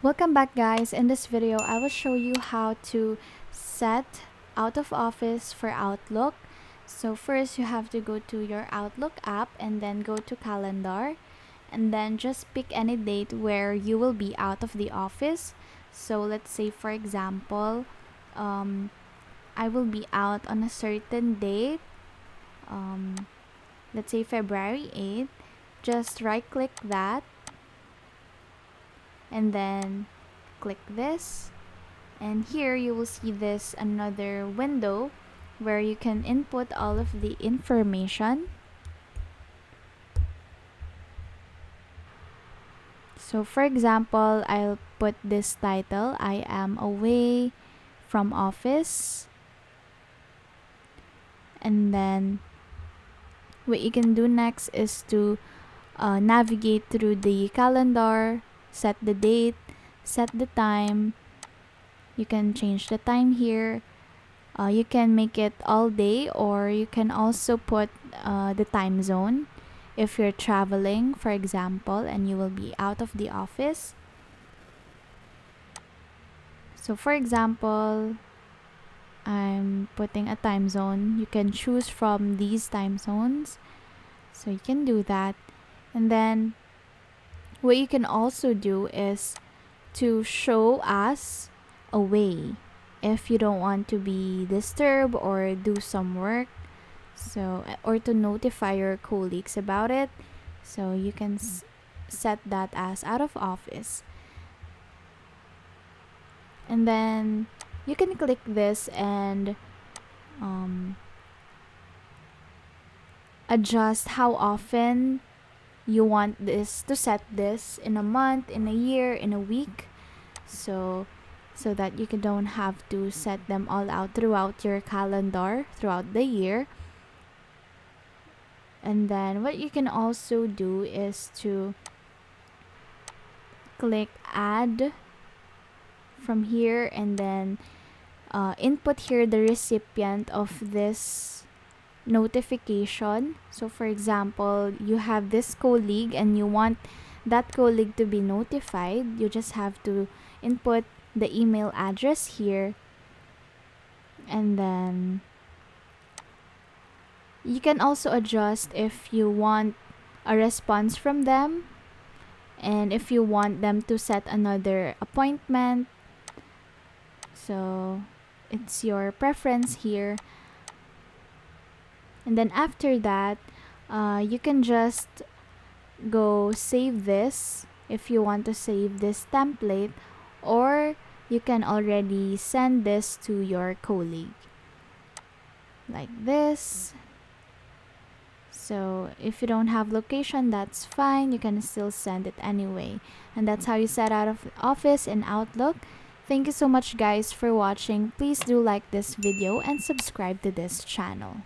Welcome back, guys. In this video I will show you how to set out of office for Outlook. So first you have to go to your Outlook app and then go to calendar, and then just pick any date where you will be out of the office. So let's say, for example, I will be out on a certain date, let's say February 8th. Just right click that and then click this, and here you will see this another window where you can input all of the information. So for example, I'll put this title: I am away from office. And then what you can do next is to navigate through the calendar, set the date, set the time. You can change the time here. You can make it all day, or you can also put the time zone if you're traveling, for example, and you will be out of the office. So for example, I'm putting a time zone. You can choose from these time zones, so you can do that. And then what you can also do is to show us away if you don't want to be disturbed or do some work, so or to notify your colleagues about it. So you can set that as out of office, and then you can click this and adjust how often you want this to set this, in a month, in a year, in a week, so that you don't have to set them all out throughout your calendar throughout the year. And then what you can also do is to click add from here, and then input here the recipient of this notification. So for example, you have this colleague and you want that colleague to be notified. You just have to input the email address here, and then you can also adjust if you want a response from them, and if you want them to set another appointment. So it's your preference here. And then after that, you can just go save this if you want to save this template, or you can already send this to your colleague like this. So if you don't have location, that's fine, you can still send it anyway. And that's how you set out of office in Outlook. Thank you so much, guys, for watching. Please do like this video and subscribe to this channel.